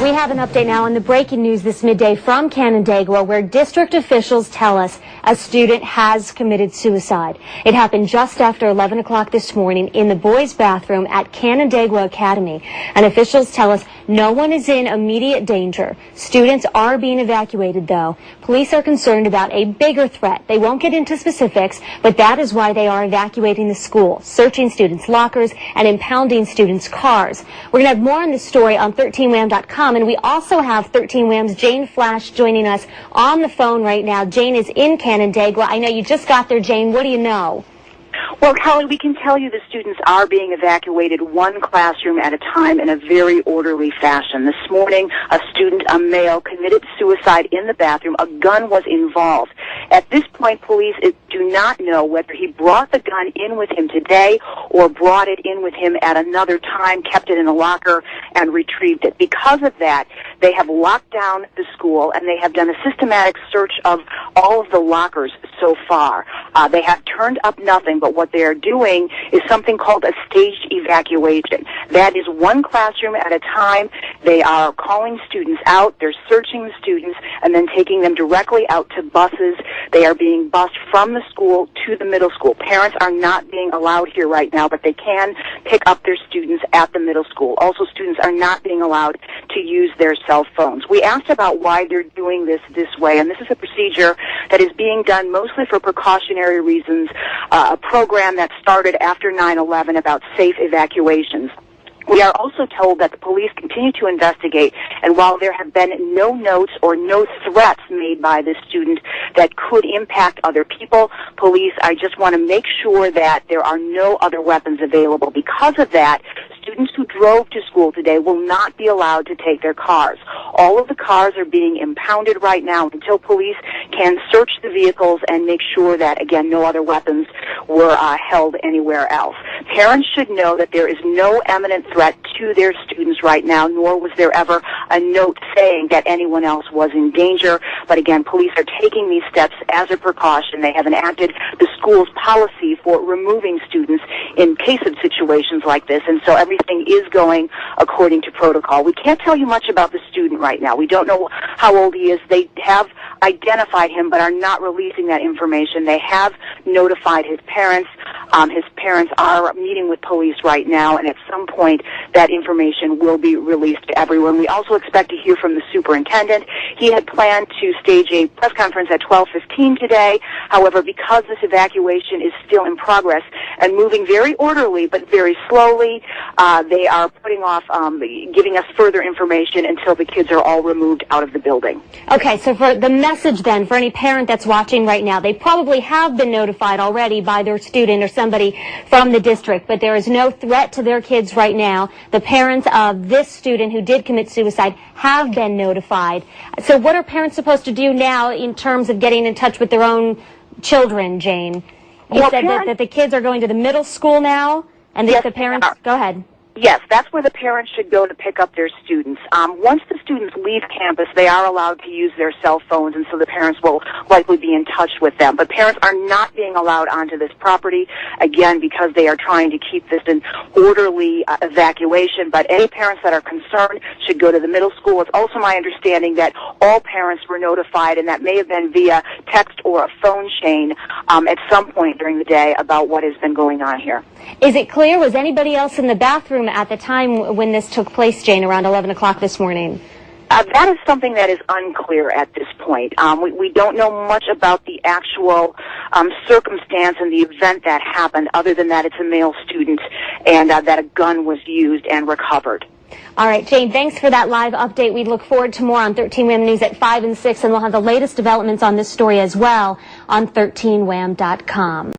We have an update now on the breaking news this midday from Canandaigua, where district officials tell us a student has committed suicide. It happened just after 11 o'clock this morning in the boys' bathroom at Canandaigua Academy. And officials tell us no one is in immediate danger. Students are being evacuated, though. Police are concerned about a bigger threat. They won't get into specifics, but that is why they are evacuating the school, searching students' lockers and impounding students' cars. We're going to have more on this story on 13wham.com. And we also have 13 Wham's Jane Flash joining us on the phone right now. Jane is in Canandaigua. I know you just got there, Jane. What do you know? Well, Kelly, we can tell you the students are being evacuated one classroom at a time in a very orderly fashion. This morning, a student, a male, committed suicide in the bathroom. A gun was involved. At this point, police do not know whether he brought the gun in with him today or brought it in with him at another time, kept it in a locker, and retrieved it. Because of that, they have locked down the school, and they have done a systematic search of all of the lockers so far. They have turned up nothing, but what they are doing is something called a staged evacuation. That is one classroom at a time. They are calling students out, they're searching the students, and then taking them directly out to buses. They are being bused from the school to the middle school. Parents are not being allowed here right now, but they can pick up their students at the middle school. Also, students are not being allowed to use their cell phones. We asked about why they're doing this way, and this is a procedure that is being done mostly for precautionary reasons, a program that started after 9/11 about safe evacuations. We are also told that the police continue to investigate, and while there have been no notes or no threats made by this student that could impact other people, police, I just want to make sure that there are no other weapons available. Because of that, students who drove to school today will not be allowed to take their cars. All of the cars are being impounded right now until police can search the vehicles and make sure that, again, no other weapons were held anywhere else. Parents should know that there is no imminent threat to their students right now, nor was there ever a note saying that anyone else was in danger. But again, police are taking these steps as a precaution. They have enacted the school's policy for removing students in case of situations like this, and so everything is going according to protocol. We can't tell you much about the student right now. We don't know how old he is. They have identified him but are not releasing that information. They have notified his parents. His parents are meeting with police right now, and at some point that information will be released to everyone. We also expect to hear from the superintendent. He had planned to stage a press conference at 12:15 today. However, because this evacuation is still in progress and moving very orderly but very slowly, they are putting off giving us further information until the kids are all removed out of the building. Okay, so for the message then, for any parent that's watching right now, they probably have been notified already by their student or somebody from the district, but there is no threat to their kids right now. The parents of this student who did commit suicide have been notified. So what are parents supposed to do now in terms of getting in touch with their own children, Jane? You said that the kids are going to the middle school now, and yes, the parents... Go ahead. Yes, that's where the parents should go to pick up their students. Once the students leave campus, they are allowed to use their cell phones, and so the parents will likely be in touch with them. But parents are not being allowed onto this property, again, because they are trying to keep this an orderly evacuation. But any parents that are concerned should go to the middle school. It's also my understanding that all parents were notified, and that may have been via text or a phone chain at some point during the day about what has been going on here. Is it clear? Was anybody else in the bathroom at the time when this took place, Jane, around 11 o'clock this morning? That is something that is unclear at this point. We don't know much about the actual circumstance and the event that happened, other than that it's a male student and that a gun was used and recovered. All right, Jane, thanks for that live update. We look forward to more on 13 Wham News at 5 and 6, and we'll have the latest developments on this story as well on 13wham.com.